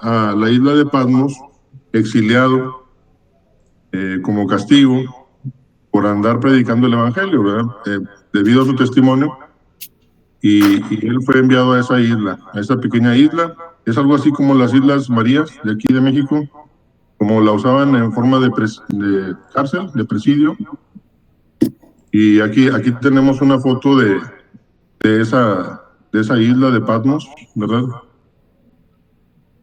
a la isla de Patmos, exiliado como castigo por andar predicando el evangelio, ¿verdad? Debido a su testimonio, y él fue enviado a esa isla, a esa pequeña isla. Es algo así como las Islas Marías de aquí de México, como la usaban en forma de cárcel, de presidio. Y aquí tenemos una foto de de esa isla de Patmos, ¿verdad?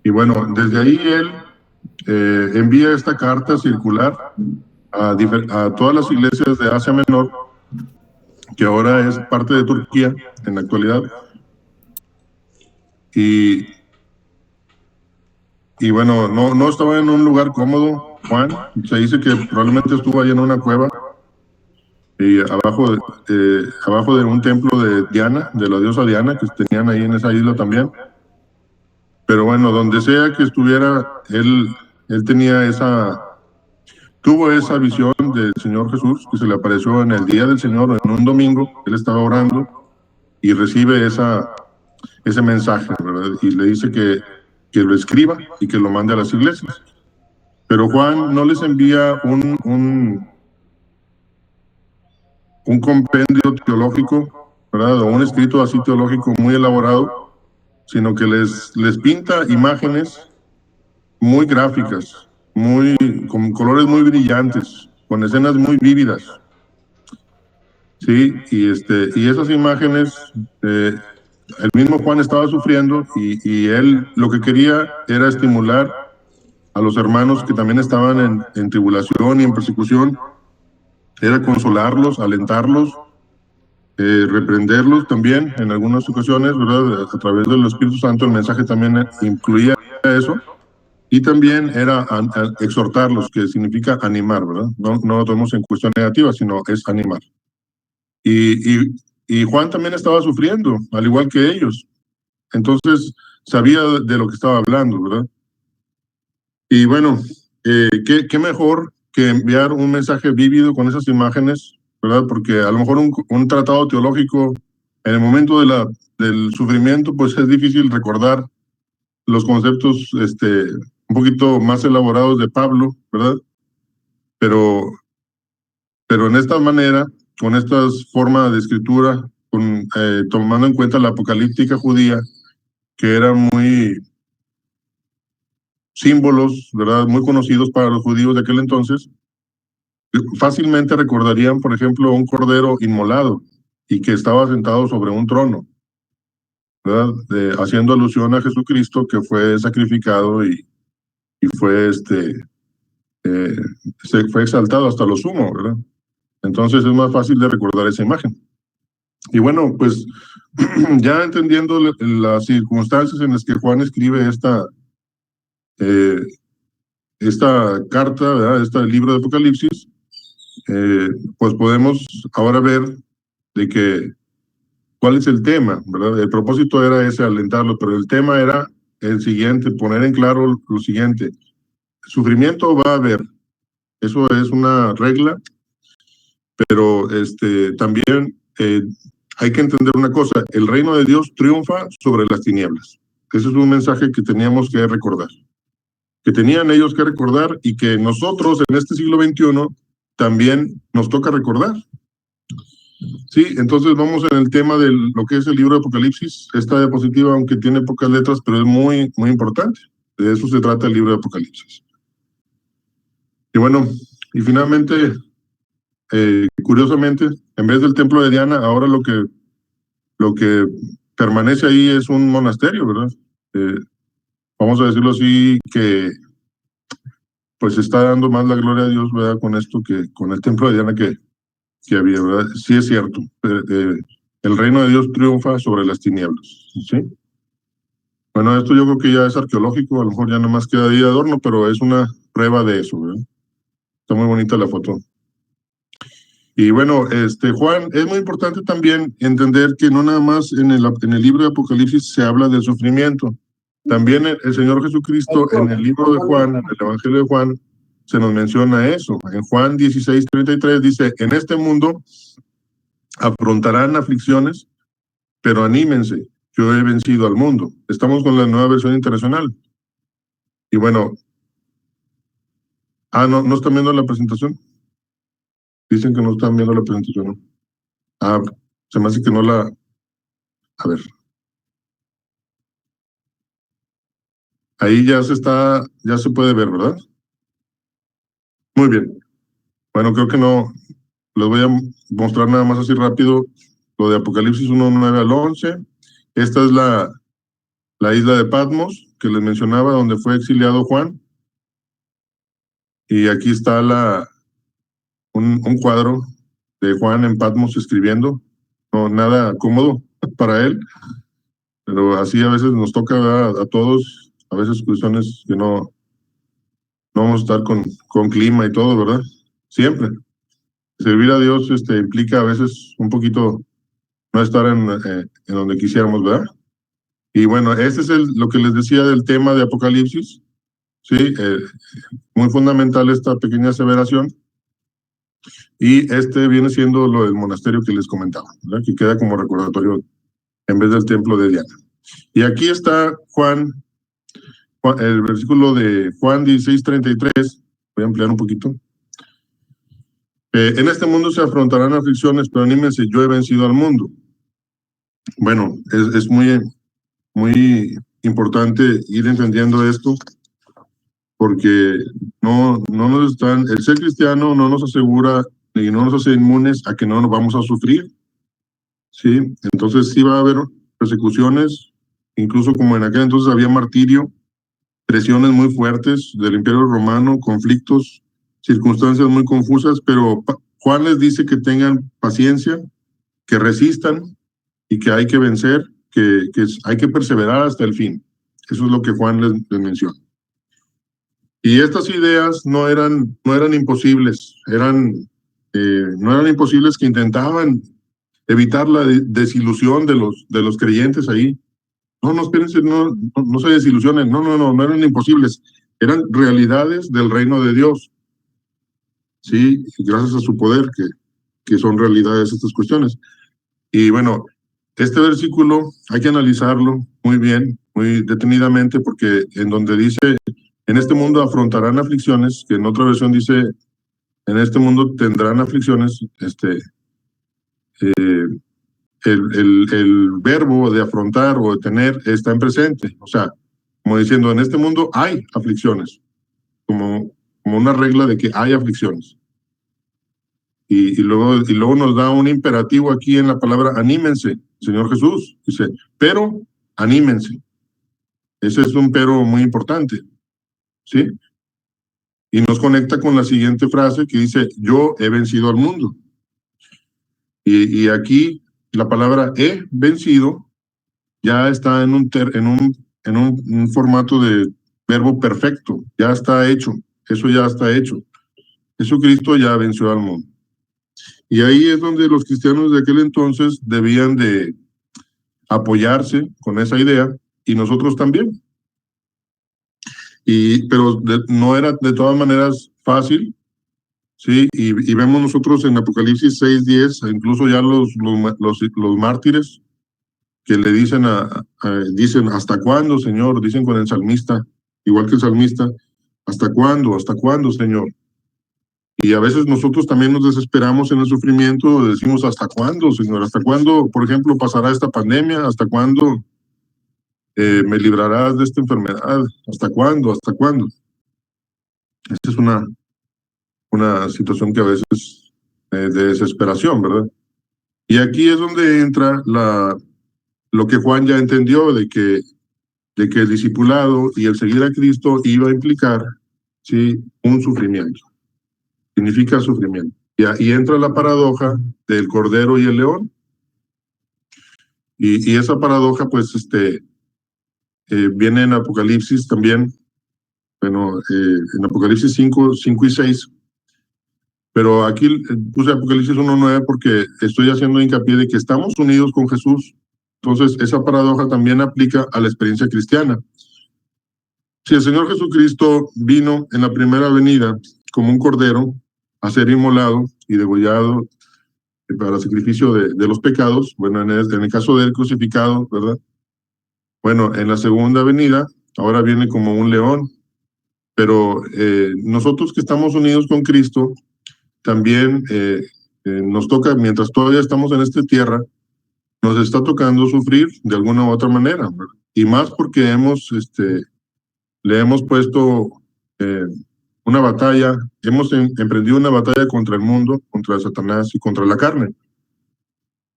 Y bueno, desde ahí él envía esta carta circular a todas las iglesias de Asia Menor, que ahora es parte de Turquía en la actualidad. Y, y bueno, no estaba en un lugar cómodo, Juan. Se dice que probablemente estuvo ahí en una cueva y abajo de un templo de Diana, de la diosa Diana, que tenían ahí en esa isla también. Pero bueno, donde sea que estuviera, él tuvo esa visión del Señor Jesús, que se le apareció en el día del Señor, en un domingo. Él estaba orando y recibe ese mensaje, ¿verdad? Y le dice que lo escriba y que lo mande a las iglesias. Pero Juan no les envía un compendio teológico, ¿verdad? O un escrito así teológico muy elaborado, sino que les pinta imágenes muy gráficas, con colores muy brillantes, con escenas muy vívidas, ¿sí? Y esas imágenes, el mismo Juan estaba sufriendo y él lo que quería era estimular a los hermanos que también estaban en tribulación y en persecución, era consolarlos, alentarlos, reprenderlos también en algunas ocasiones, ¿verdad? A través del Espíritu Santo el mensaje también incluía eso. Y también era exhortarlos, que significa animar, ¿verdad? No lo tomemos en cuestión negativa, sino es animar. Y Juan también estaba sufriendo, al igual que ellos. Entonces, sabía de lo que estaba hablando, ¿verdad? Y bueno, qué mejor que enviar un mensaje vívido con esas imágenes, ¿verdad? Porque a lo mejor un tratado teológico en el momento del sufrimiento, pues es difícil recordar los conceptos un poquito más elaborados de Pablo, ¿verdad? Pero, pero en esta manera, con estas formas de escritura, tomando en cuenta la apocalíptica judía, que eran muy símbolos, ¿verdad? Muy conocidos para los judíos de aquel entonces, fácilmente recordarían, por ejemplo, un cordero inmolado y que estaba sentado sobre un trono, ¿verdad? Haciendo alusión a Jesucristo que fue sacrificado y eh, fue exaltado hasta lo sumo, ¿verdad? Entonces es más fácil de recordar esa imagen. Y bueno, pues ya entendiendo las circunstancias en las que Juan escribe eh, esta carta, ¿verdad? Este libro de Apocalipsis, pues podemos ahora ver de que cuál es el tema, ¿verdad? El propósito era ese, alentarlo, pero el tema era el siguiente, poner en claro lo siguiente. Sufrimiento va a haber, eso es una regla, pero también hay que entender una cosa, el reino de Dios triunfa sobre las tinieblas. Ese es un mensaje que teníamos que recordar, que tenían ellos que recordar y que nosotros en este siglo XXI también nos toca recordar. Sí, entonces vamos en el tema de lo que es el libro de Apocalipsis. Esta diapositiva, aunque tiene pocas letras, pero es muy importante. De eso se trata el libro de Apocalipsis. Y bueno, y finalmente, curiosamente, en vez del templo de Diana, ahora lo que permanece ahí es un monasterio, ¿verdad? Eh, Vamos a decirlo así, que pues está dando más la gloria a Dios, ¿verdad? Con esto que con el templo de Diana que había, ¿verdad? Sí es cierto. El reino de Dios triunfa sobre las tinieblas, ¿sí? Bueno, esto yo creo que ya es arqueológico, a lo mejor ya no más queda ahí de adorno, pero es una prueba de eso, ¿verdad? Está muy bonita la foto. Y bueno, Juan, es muy importante también entender que no nada más en el libro de Apocalipsis se habla del sufrimiento. También el Señor Jesucristo en el libro de Juan, en el Evangelio de Juan, se nos menciona eso. En Juan 16:33 dice, en este mundo afrontarán aflicciones, pero anímense, yo he vencido al mundo. Estamos con la nueva versión internacional. Y bueno, no, no están viendo la presentación. Dicen que no están viendo la presentación, ¿no? Ah, se me hace que no la. A ver, ahí ya se puede ver, ¿verdad? Muy bien. Bueno, creo que no. Les voy a mostrar nada más así rápido lo de Apocalipsis 1:9 al 11. Esta es la isla de Patmos, que les mencionaba, donde fue exiliado Juan. Y aquí está un cuadro de Juan en Patmos escribiendo. No, nada cómodo para él, pero así a veces nos toca, ¿verdad? A todos, a veces cuestiones que no vamos a estar con clima y todo, ¿verdad? Siempre. Servir a Dios implica a veces un poquito no estar en donde quisiéramos, ¿verdad? Y bueno, este es lo que les decía del tema de Apocalipsis, ¿sí? Muy fundamental esta pequeña aseveración. Y viene siendo lo del monasterio que les comentaba, ¿verdad? Que queda como recordatorio en vez del templo de Diana. Y aquí está el versículo de Juan 16:33, voy a ampliar un poquito. En este mundo se afrontarán aflicciones, pero anímense, yo he vencido al mundo. Bueno, es muy importante ir entendiendo esto, porque no nos el ser cristiano no nos asegura y no nos hace inmunes a que no nos vamos a sufrir, ¿sí? Entonces sí va a haber persecuciones, incluso como en aquel entonces había martirio, presiones muy fuertes del Imperio Romano, conflictos, circunstancias muy confusas, pero Juan les dice que tengan paciencia, que resistan y que hay que vencer, que hay que perseverar hasta el fin. Eso es lo que Juan les menciona. Y estas ideas no eran imposibles, no eran imposibles, que intentaban evitar la desilusión de los creyentes ahí. No, espérense, no se desilusionen, no eran imposibles, eran realidades del reino de Dios, sí, gracias a su poder que son realidades estas cuestiones. Y bueno, este versículo hay que analizarlo muy bien, muy detenidamente, porque en donde dice, en este mundo afrontarán aflicciones, que en otra versión dice, en este mundo tendrán aflicciones, eh, el verbo de afrontar o de tener está en presente, o sea, como diciendo, en este mundo hay aflicciones, como una regla de que hay aflicciones. Y luego nos da un imperativo aquí en la palabra anímense, Señor Jesús. Dice, pero anímense. Ese es un pero muy importante, ¿sí? Y nos conecta con la siguiente frase que dice, yo he vencido al mundo. Y aquí la palabra he vencido ya está en un formato de verbo perfecto, ya está hecho, eso ya está hecho. Jesucristo ya venció al mundo. Y ahí es donde los cristianos de aquel entonces debían de apoyarse con esa idea, y nosotros también. Pero no era de todas maneras fácil, ¿sí? Y vemos nosotros en Apocalipsis 6:10, incluso ya los mártires que le dicen, dicen, ¿hasta cuándo, Señor? Dicen con el salmista, igual que el salmista, ¿hasta cuándo? ¿Hasta cuándo, Señor? Y a veces nosotros también nos desesperamos en el sufrimiento, decimos, ¿hasta cuándo, Señor? ¿Hasta cuándo, por ejemplo, pasará esta pandemia? ¿Hasta cuándo me librarás de esta enfermedad? ¿Hasta cuándo? ¿Hasta cuándo? Esta es una situación que a veces de desesperación, ¿verdad? Y aquí es donde entra lo que Juan ya entendió, de que el discipulado y el seguir a Cristo iba a implicar, ¿sí?, un sufrimiento. Significa sufrimiento. Y ahí entra la paradoja del cordero y el león. Y esa paradoja, pues, viene en Apocalipsis también, bueno, en Apocalipsis 5:5 y 6. Pero aquí puse Apocalipsis 1:9 porque estoy haciendo hincapié de que estamos unidos con Jesús. Entonces, esa paradoja también aplica a la experiencia cristiana. Si el Señor Jesucristo vino en la primera venida como un cordero a ser inmolado y degollado para sacrificio de los pecados, bueno, en el caso de él crucificado, ¿verdad? Bueno, en la segunda venida, ahora viene como un león pero nosotros que estamos unidos con Cristo, también nos toca, mientras todavía estamos en esta tierra, nos está tocando sufrir de alguna u otra manera, ¿verdad? Y más porque le hemos puesto eh, una batalla, hemos emprendido una batalla contra el mundo, contra Satanás y contra la carne.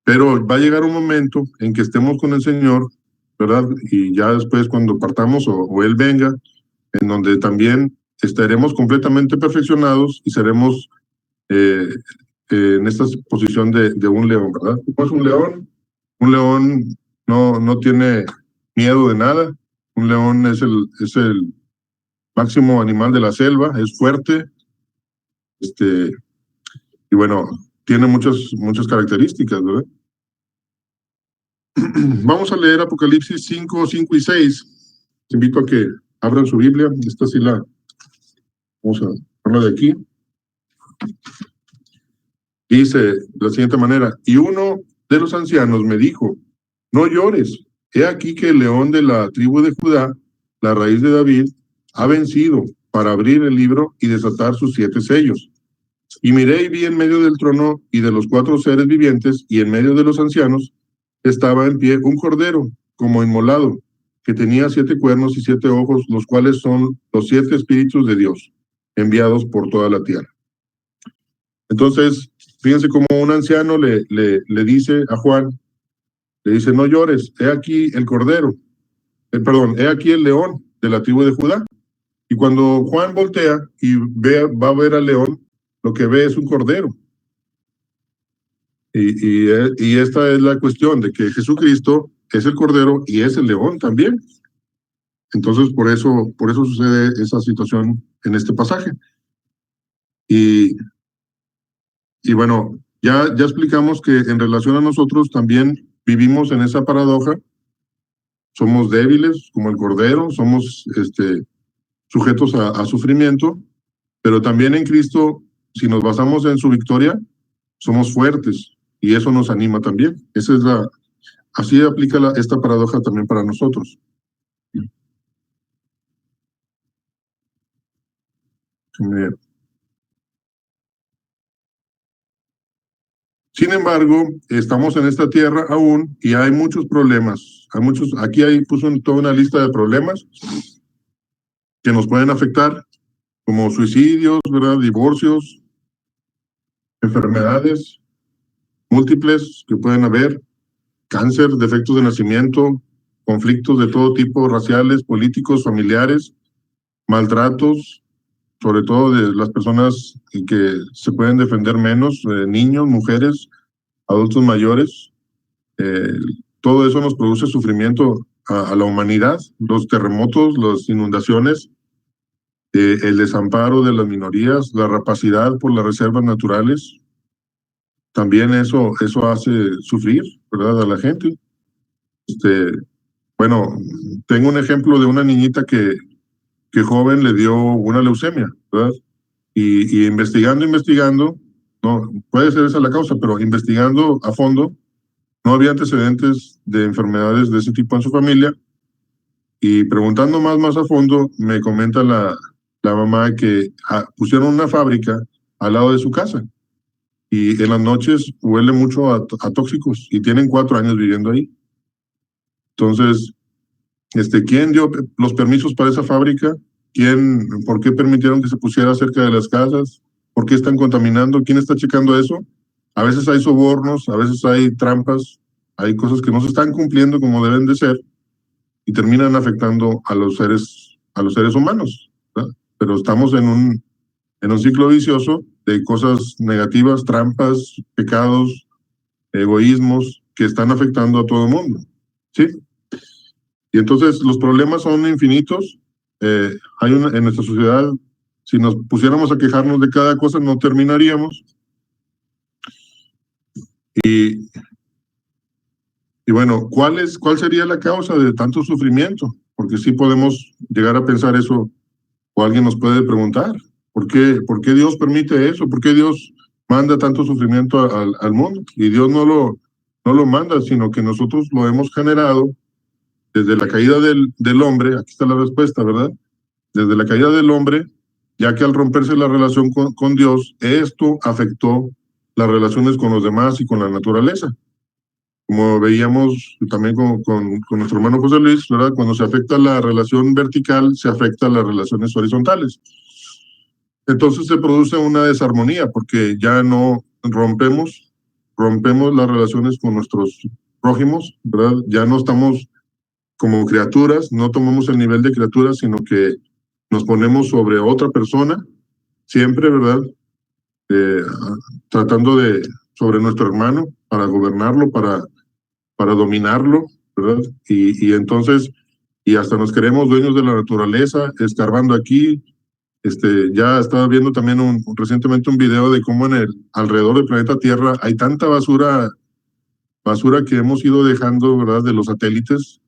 Pero va a llegar un momento en que estemos con el Señor, ¿verdad? Y ya después cuando partamos o Él venga, en donde también estaremos completamente perfeccionados y seremos eh, en esta posición de un león, ¿verdad? ¿Cómo es un león? Un león no tiene miedo de nada. Un león es el máximo animal de la selva, es fuerte, y bueno, tiene muchas características, ¿verdad? Vamos a leer Apocalipsis 5, 5 y 6. Te invito a que abran su Biblia. Esta sí vamos a ponerla de aquí. Dice de la siguiente manera: y uno de los ancianos me dijo, no llores, he aquí que el león de la tribu de Judá, la raíz de David, ha vencido para abrir el libro y desatar sus 7 sellos. Y miré y vi en medio del trono y de los 4 seres vivientes y en medio de los ancianos estaba en pie un cordero como inmolado, que tenía 7 cuernos y 7 ojos, los cuales son los 7 espíritus de Dios, enviados por toda la tierra. Entonces, fíjense cómo un anciano le dice a Juan, le dice, no llores, he aquí el cordero, perdón, he aquí el león de la tribu de Judá. Y cuando Juan voltea y va a ver al león, lo que ve es un cordero. Y esta es la cuestión de que Jesucristo es el cordero y es el león también. Entonces, por eso sucede esa situación en este pasaje. Y bueno, ya explicamos que en relación a nosotros también vivimos en esa paradoja. Somos débiles como el cordero, somos sujetos a sufrimiento, pero también en Cristo, si nos basamos en su victoria, somos fuertes y eso nos anima también. Así aplica esta paradoja también para nosotros. Sin embargo, estamos en esta tierra aún y hay muchos problemas. Aquí puso toda una lista de problemas que nos pueden afectar, como suicidios, ¿verdad? Divorcios, enfermedades múltiples que pueden haber, cáncer, defectos de nacimiento, conflictos de todo tipo, raciales, políticos, familiares, maltratos, sobre todo de las personas que se pueden defender menos, niños, mujeres, adultos mayores. Eh, Todo eso nos produce sufrimiento a la humanidad, los terremotos, las inundaciones, el desamparo de las minorías, la rapacidad por las reservas naturales. También eso hace sufrir, ¿verdad?, a la gente. Bueno, tengo un ejemplo de una niñita que joven le dio una leucemia, ¿verdad? Y investigando, no, puede ser esa la causa, pero investigando a fondo, no había antecedentes de enfermedades de ese tipo en su familia. Y preguntando más a fondo, me comenta la mamá que pusieron una fábrica al lado de su casa. Y en las noches huele mucho a tóxicos y tienen 4 años viviendo ahí. Entonces, ¿quién dio los permisos para esa fábrica? ¿Por qué permitieron que se pusiera cerca de las casas? ¿Por qué están contaminando? ¿Quién está checando eso? A veces hay sobornos, a veces hay trampas, hay cosas que no se están cumpliendo como deben de ser y terminan afectando a los seres humanos, ¿verdad? Pero estamos en un ciclo vicioso de cosas negativas, trampas, pecados, egoísmos que están afectando a todo el mundo, ¿sí? Y entonces los problemas son infinitos. En nuestra sociedad, si nos pusiéramos a quejarnos de cada cosa, no terminaríamos. Y bueno, ¿cuál sería la causa de tanto sufrimiento? Porque sí podemos llegar a pensar eso, o alguien nos puede preguntar, ¿por qué Dios permite eso? ¿Por qué Dios manda tanto sufrimiento al mundo? Y Dios no lo manda, sino que nosotros lo hemos generado desde la caída del hombre. Aquí está la respuesta, ¿verdad? desde la caída del hombre, ya que al romperse la relación con Dios, esto afectó las relaciones con los demás y con la naturaleza. Como veíamos también con nuestro hermano José Luis, ¿verdad? Cuando se afecta la relación vertical, se afecta las relaciones horizontales. Entonces se produce una desarmonía porque ya no rompemos las relaciones con nuestros prójimos, ¿verdad? Ya no estamos como criaturas, no tomamos el nivel de criaturas, sino que nos ponemos sobre otra persona, siempre, ¿verdad? Eh, Tratando sobre nuestro hermano, para gobernarlo, para dominarlo, ¿verdad? Y entonces, y hasta nos creemos dueños de la naturaleza, escarbando aquí. Ya estaba viendo también recientemente un video de cómo alrededor del planeta Tierra hay tanta basura que hemos ido dejando, ¿verdad? De los satélites.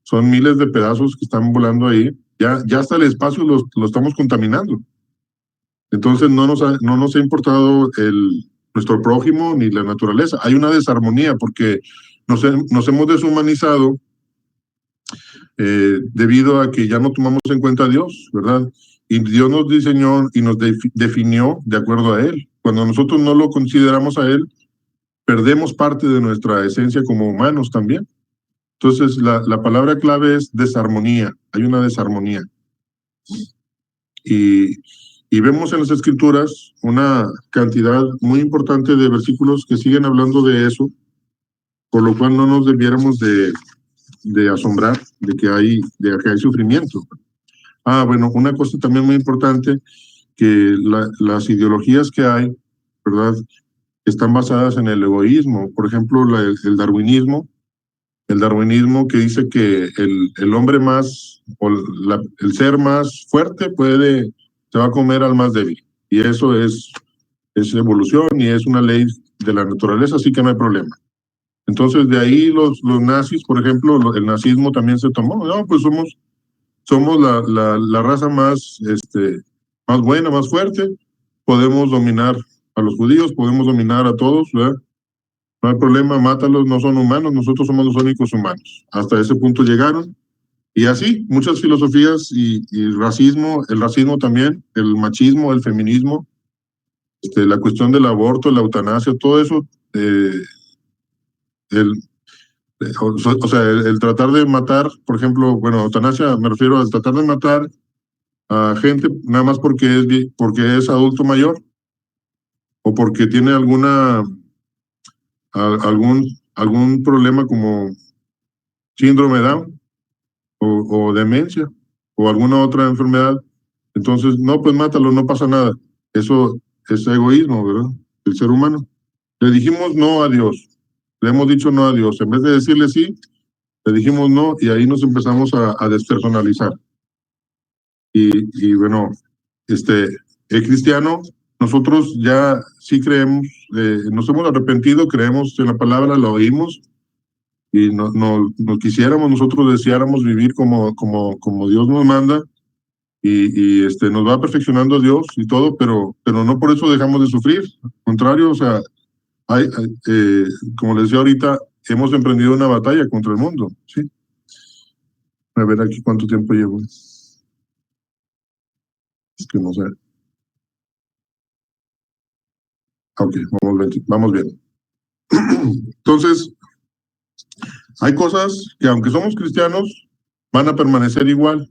Son miles de pedazos que están volando ahí. Ya hasta el espacio lo estamos contaminando. Entonces no nos ha importado nuestro prójimo ni la naturaleza. Hay una desarmonía porque nos hemos deshumanizado debido a que ya no tomamos en cuenta a Dios, ¿verdad? Y Dios nos diseñó y nos definió de acuerdo a Él. Cuando nosotros no lo consideramos a Él, perdemos parte de nuestra esencia como humanos también. Entonces, la palabra clave es desarmonía. Hay una desarmonía. Y, y vemos en las Escrituras una cantidad muy importante de versículos que siguen hablando de eso, por lo cual no nos debiéramos de asombrar de que hay sufrimiento. Bueno, una cosa también muy importante, que las ideologías que hay, ¿verdad? Están basadas en el egoísmo. Por ejemplo, el darwinismo que dice que el hombre más, o el ser más fuerte se va a comer al más débil. Y eso es evolución y es una ley de la naturaleza, así que no hay problema. Entonces, de ahí los nazis, por ejemplo, el nazismo también se tomó. No, pues somos la raza más buena, más fuerte. Podemos dominar a los judíos, podemos dominar a todos, ¿verdad? No hay problema, mátalos, no son humanos, nosotros somos los únicos humanos. Hasta ese punto llegaron. Y así, muchas filosofías y el racismo también, el machismo, el feminismo, la cuestión del aborto, la eutanasia, todo eso, el, o sea, el tratar de matar, por ejemplo, bueno, eutanasia me refiero al tratar de matar a gente nada más porque es adulto mayor o porque tiene algún problema como síndrome de Down o demencia o alguna otra enfermedad. Entonces, no, pues mátalo, no pasa nada. Eso es egoísmo, ¿verdad? El ser humano. Le dijimos no a Dios. Le hemos dicho no a Dios. En vez de decirle sí, le dijimos no y ahí nos empezamos a despersonalizar. Y bueno, el cristiano, nosotros ya sí creemos, nos hemos arrepentido, creemos en la palabra, la oímos y no quisiéramos, nosotros deseáramos vivir como Dios nos manda y nos va perfeccionando Dios y todo, pero no por eso dejamos de sufrir. Al contrario, o sea, como les decía ahorita, hemos emprendido una batalla contra el mundo, ¿sí? A ver aquí cuánto tiempo llevo. Es que no sé. Ok, vamos bien. Entonces, hay cosas que aunque somos cristianos, van a permanecer igual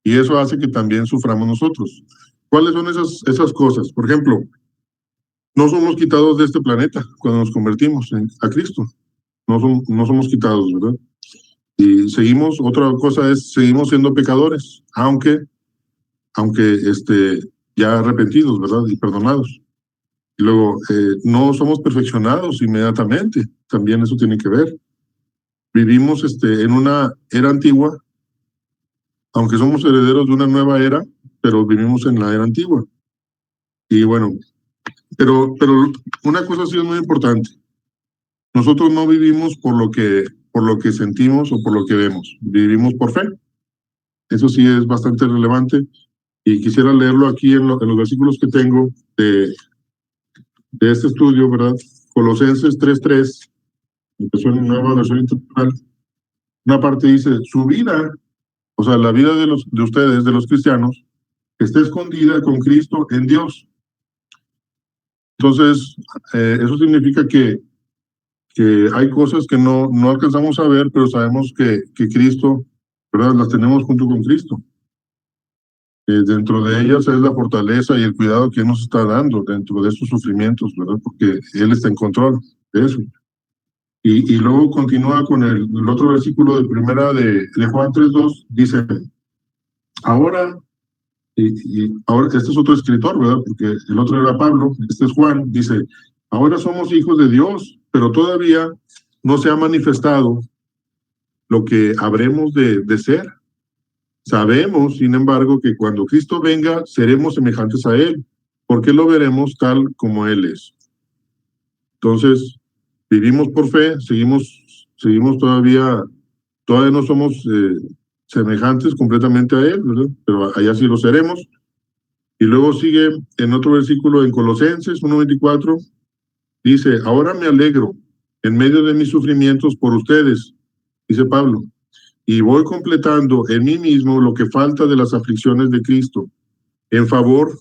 y eso hace que también suframos nosotros. ¿Cuáles son esas cosas? Por ejemplo, no somos quitados de este planeta cuando nos convertimos a Cristo. No somos quitados, ¿verdad? Y otra cosa es, seguimos siendo pecadores, aunque ya arrepentidos, ¿verdad? Y perdonados. Y luego, no somos perfeccionados inmediatamente, también eso tiene que ver. Vivimos en una era antigua, aunque somos herederos de una nueva era, pero vivimos en la era antigua. Y bueno, pero una cosa sí es muy importante. Nosotros no vivimos por lo que sentimos o por lo que vemos, vivimos por fe. Eso sí es bastante relevante y quisiera leerlo aquí en los versículos que tengo de este estudio, ¿verdad? Colosenses 3:3, versión nueva, versión internacional. Una parte dice, su vida o sea, la vida de ustedes, de los cristianos, está escondida con Cristo en Dios. Entonces, eso significa que hay cosas que no alcanzamos a ver, pero sabemos que Cristo, ¿verdad? Las tenemos junto con Cristo. Dentro de ellas es la fortaleza y el cuidado que Él nos está dando dentro de estos sufrimientos, ¿verdad? Porque Él está en control de eso. Y luego continúa con el otro versículo de primera de Juan 3:2, dice, ahora, y ahora, este es otro escritor, ¿verdad? Porque el otro era Pablo, este es Juan, dice, ahora somos hijos de Dios, pero todavía no se ha manifestado lo que habremos de ser. Sabemos, sin embargo, que cuando Cristo venga, seremos semejantes a Él, porque lo veremos tal como Él es. Entonces, vivimos por fe, seguimos todavía no somos semejantes completamente a Él, ¿verdad? Pero allá sí lo seremos. Y luego sigue en otro versículo en Colosenses 1:24, dice, ahora me alegro en medio de mis sufrimientos por ustedes, dice Pablo, y voy completando en mí mismo lo que falta de las aflicciones de Cristo en favor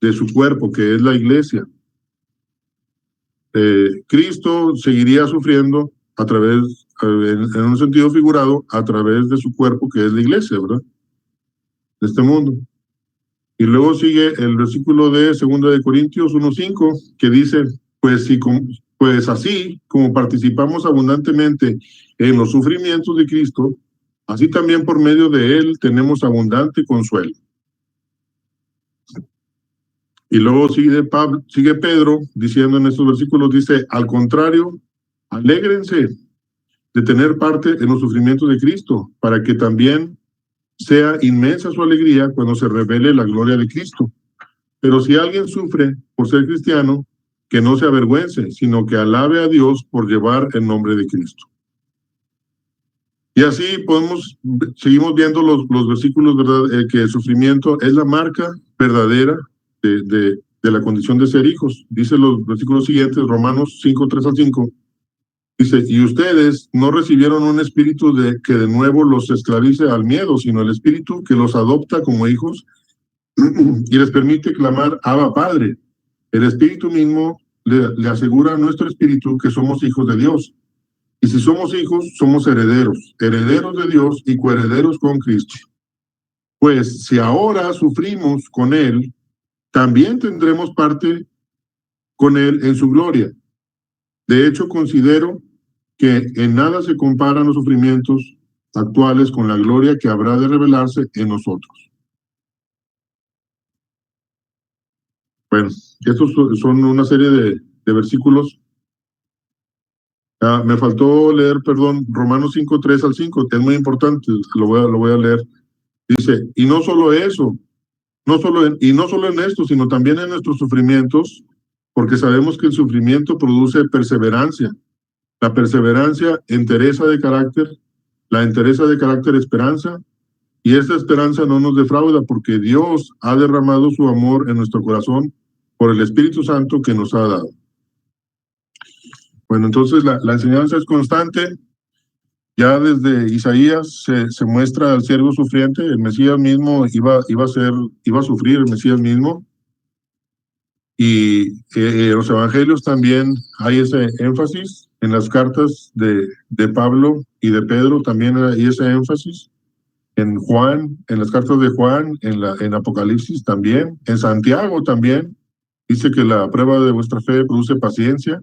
de su cuerpo, que es la iglesia. Cristo seguiría sufriendo a través, en un sentido figurado, a través de su cuerpo, que es la iglesia, ¿verdad? De este mundo. Y luego sigue el versículo de 2 Corintios 1:5, que dice, pues así como participamos abundantemente en los sufrimientos de Cristo, así también por medio de Él tenemos abundante consuelo. Y luego sigue Pedro diciendo en estos versículos, dice, al contrario, alégrense de tener parte en los sufrimientos de Cristo, para que también sea inmensa su alegría cuando se revele la gloria de Cristo. Pero si alguien sufre por ser cristiano, que no se avergüence, sino que alabe a Dios por llevar el nombre de Cristo. Y así seguimos viendo los versículos, ¿verdad? Que el sufrimiento es la marca verdadera de la condición de ser hijos. Dice los versículos siguientes, Romanos 5:3-5. Dice, y ustedes no recibieron un espíritu que de nuevo los esclavice al miedo, sino el espíritu que los adopta como hijos y les permite clamar, Abba, Padre. El espíritu mismo le asegura a nuestro espíritu que somos hijos de Dios. Y si somos hijos, somos herederos, herederos de Dios y coherederos con Cristo. Pues si ahora sufrimos con Él, también tendremos parte con Él en su gloria. De hecho, considero que en nada se comparan los sufrimientos actuales con la gloria que habrá de revelarse en nosotros. Bueno, estos son una serie de versículos. Me faltó leer, perdón, Romanos 5:3-5, que es muy importante, lo voy a leer. Dice, y no solo eso, no solo en esto, sino también en nuestros sufrimientos, porque sabemos que el sufrimiento produce perseverancia. La perseverancia, entereza de carácter, la entereza de carácter, esperanza, y esta esperanza no nos defrauda, porque Dios ha derramado su amor en nuestro corazón por el Espíritu Santo que nos ha dado. Bueno, entonces la enseñanza es constante. Ya desde Isaías se muestra al siervo sufriente, el Mesías mismo iba a sufrir, el Mesías mismo. Y en los evangelios también hay ese énfasis, en las cartas de Pablo y de Pedro también hay ese énfasis, en Juan, en las cartas de Juan, en Apocalipsis también, en Santiago también, dice que la prueba de vuestra fe produce paciencia.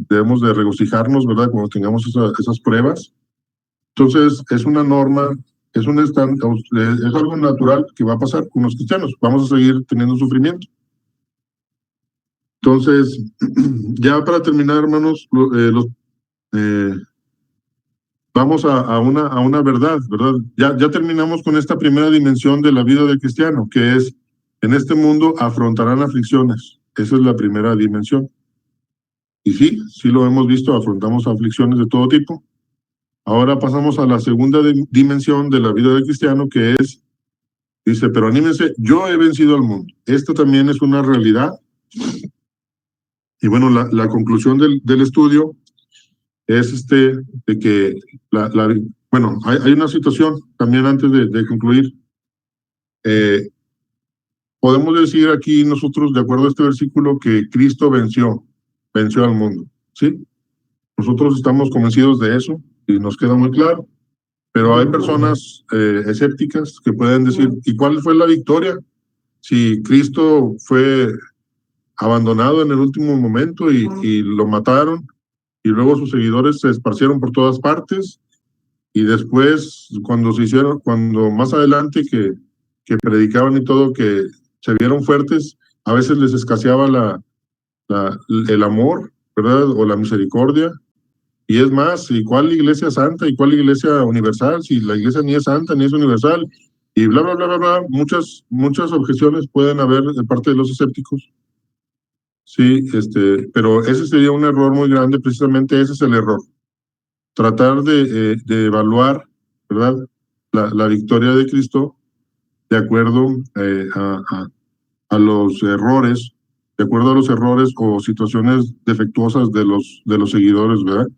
Debemos de regocijarnos, ¿verdad? Cuando tengamos esas pruebas. Entonces, es una norma, es algo natural que va a pasar con los cristianos. Vamos a seguir teniendo sufrimiento. Entonces, ya para terminar, hermanos, vamos a una verdad, ¿verdad? Ya terminamos con esta primera dimensión de la vida del cristiano, que es, en este mundo afrontarán aflicciones. Esa es la primera dimensión. Y sí lo hemos visto, afrontamos aflicciones de todo tipo. Ahora pasamos a la segunda dimensión de la vida del cristiano, que es, dice, pero anímense, yo he vencido al mundo. Esta también es una realidad. Y bueno, la conclusión del estudio es de que bueno, hay una situación también antes de concluir. Eh, Podemos decir aquí nosotros, de acuerdo a este versículo, que Cristo venció al mundo, ¿sí? Nosotros estamos convencidos de eso y nos queda muy claro, pero hay personas escépticas que pueden decir, ¿y cuál fue la victoria? Si Cristo fue abandonado en el último momento y lo mataron, y luego sus seguidores se esparcieron por todas partes, y después, cuando más adelante que predicaban y todo, que se vieron fuertes, a veces les escaseaba la, el amor, ¿verdad? O la misericordia. Y es más, ¿y cuál iglesia santa y cuál iglesia universal? Si la iglesia ni es santa ni es universal, y bla, bla, bla, bla, bla. Muchas objeciones pueden haber de parte de los escépticos. Sí, pero ese sería un error muy grande, precisamente ese es el error. Tratar de evaluar, ¿verdad? La victoria de Cristo de acuerdo a los errores, de acuerdo a los errores o situaciones defectuosas de los seguidores, ¿verdad?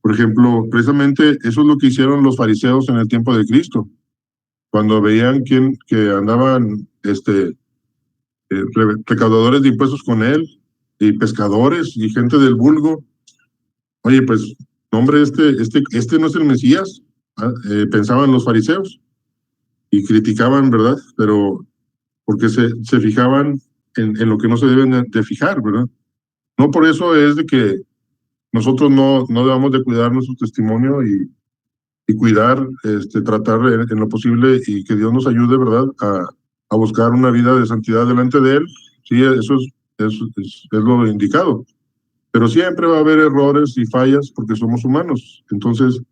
Por ejemplo, precisamente eso es lo que hicieron los fariseos en el tiempo de Cristo. Cuando veían que andaban recaudadores de impuestos con él, y pescadores, y gente del vulgo, oye, pues, hombre, este no es el Mesías, pensaban los fariseos, y criticaban, ¿verdad? Pero porque se fijaban en lo que no se deben de fijar, ¿verdad? No por eso es de que nosotros no debamos de cuidar nuestro testimonio y cuidar, tratar en lo posible y que Dios nos ayude, ¿verdad? A buscar una vida de santidad delante de Él. Sí, es lo indicado. Pero siempre va a haber errores y fallas porque somos humanos. Entonces,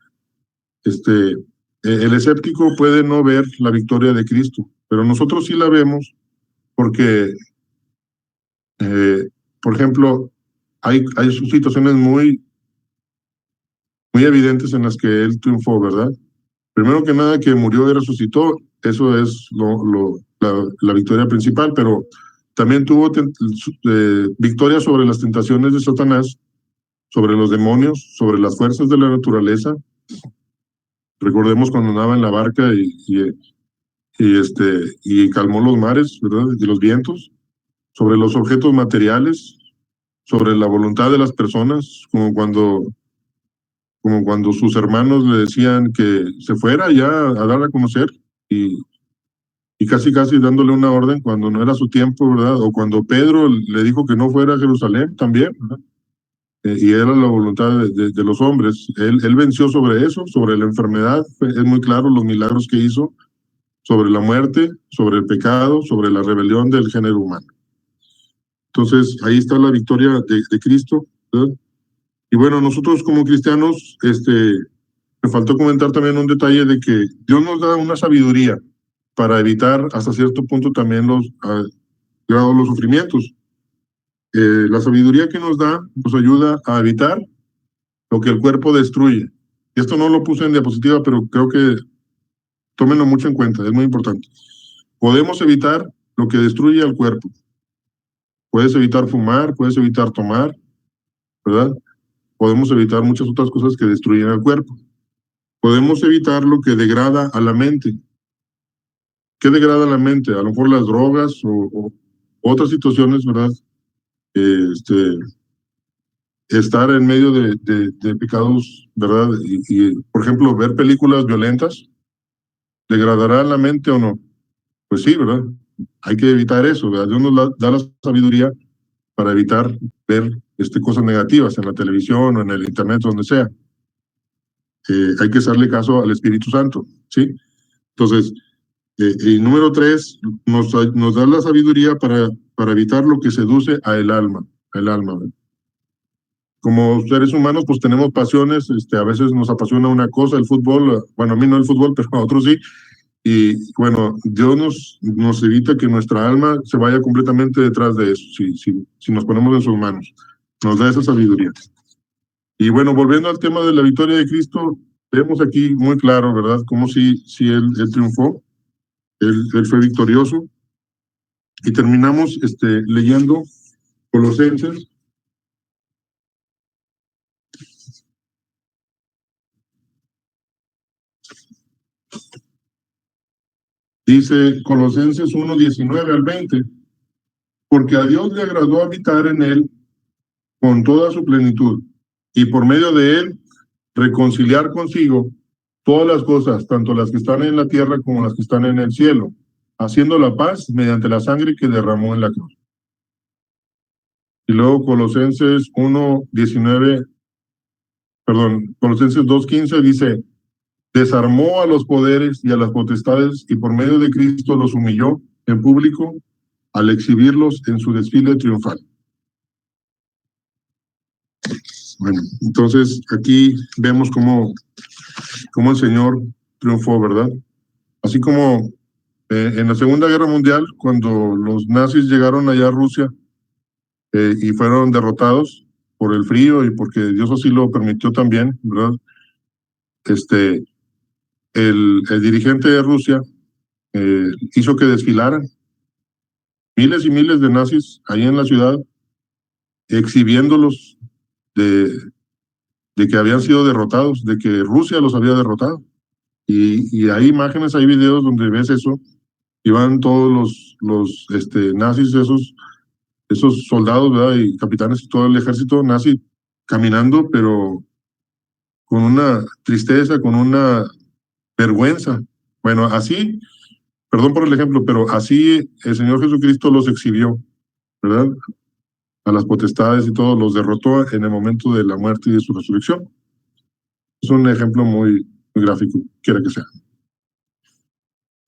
el escéptico puede no ver la victoria de Cristo, pero nosotros sí la vemos porque, eh, por ejemplo, hay situaciones muy evidentes en las que Él triunfó, ¿verdad? Primero que nada, que murió y resucitó, eso es la victoria principal, pero también tuvo victoria sobre las tentaciones de Satanás, sobre los demonios, sobre las fuerzas de la naturaleza. Recordemos cuando andaba en la barca y calmó los mares, ¿verdad? Y los vientos, sobre los objetos materiales, sobre la voluntad de las personas, como cuando sus hermanos le decían que se fuera ya a dar a conocer y, y casi casi dándole una orden cuando no era su tiempo, ¿verdad? O cuando Pedro le dijo que no fuera a Jerusalén también, ¿verdad? Y era la voluntad de los hombres. Él venció sobre eso, sobre la enfermedad, es muy claro los milagros que hizo, sobre la muerte, sobre el pecado, sobre la rebelión del género humano. Entonces, ahí está la victoria de Cristo, ¿verdad? Y bueno, nosotros como cristianos, me faltó comentar también un detalle de que Dios nos da una sabiduría para evitar hasta cierto punto también los sufrimientos. La sabiduría que nos da nos ayuda a evitar lo que el cuerpo destruye. Y esto no lo puse en diapositiva, pero creo que tómenlo mucho en cuenta, es muy importante. Podemos evitar lo que destruye al cuerpo. Puedes evitar fumar, puedes evitar tomar, ¿verdad? Podemos evitar muchas otras cosas que destruyen al cuerpo. Podemos evitar lo que degrada a la mente. ¿Qué degrada la mente? A lo mejor las drogas o otras situaciones, ¿verdad? Este, estar en medio de pecados, ¿verdad? Por ejemplo, ver películas violentas, ¿degradará la mente o no? Pues sí, ¿verdad? Hay que evitar eso, ¿verdad? Dios nos da la sabiduría para evitar ver cosas negativas en la televisión o en el internet, donde sea. Hay que hacerle caso al Espíritu Santo, ¿sí? Entonces, y número tres, nos da la sabiduría para evitar lo que seduce al alma. ¿Verdad? Como seres humanos, pues tenemos pasiones, a veces nos apasiona una cosa, el fútbol, bueno, a mí no el fútbol, pero a otros sí, y bueno, Dios nos evita que nuestra alma se vaya completamente detrás de eso, si nos ponemos en sus manos, nos da esa sabiduría. Y bueno, volviendo al tema de la victoria de Cristo, vemos aquí muy claro, ¿verdad? Como si él triunfó, él fue victorioso, y terminamos leyendo Colosenses. Dice Colosenses 1:19 al 20, porque a Dios le agradó habitar en él con toda su plenitud, y por medio de él reconciliar consigo todas las cosas, tanto las que están en la tierra como las que están en el cielo, haciendo la paz mediante la sangre que derramó en la cruz. Y luego Colosenses 2:15 dice, desarmó a los poderes y a las potestades y por medio de Cristo los humilló en público al exhibirlos en su desfile triunfal. Bueno, entonces aquí vemos cómo el Señor triunfó, ¿verdad? Así como en la Segunda Guerra Mundial, cuando los nazis llegaron allá a Rusia y fueron derrotados por el frío y porque Dios así lo permitió también, ¿verdad? El dirigente de Rusia hizo que desfilaran miles y miles de nazis ahí en la ciudad, exhibiéndolos de, de que habían sido derrotados, de que Rusia los había derrotado. Y hay imágenes, hay videos donde ves eso, y van todos los nazis, esos soldados, ¿verdad? Y capitanes y todo el ejército nazi caminando, pero con una tristeza, con una vergüenza. Bueno, así, perdón por el ejemplo, pero así el Señor Jesucristo los exhibió, ¿verdad? A las potestades y todo, los derrotó en el momento de la muerte y de su resurrección. Es un ejemplo muy, muy gráfico, quiera que sea.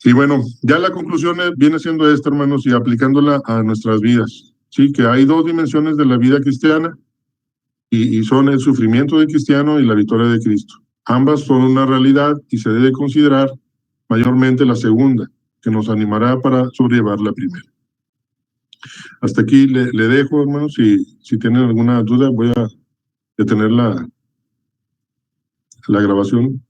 Y bueno, ya la conclusión viene siendo esta, hermanos, y aplicándola a nuestras vidas. Sí, que hay dos dimensiones de la vida cristiana y son el sufrimiento del cristiano y la victoria de Cristo. Ambas son una realidad y se debe considerar mayormente la segunda, que nos animará para sobrellevar la primera. Hasta aquí le dejo, hermanos. Si tienen alguna duda, voy a detener la grabación.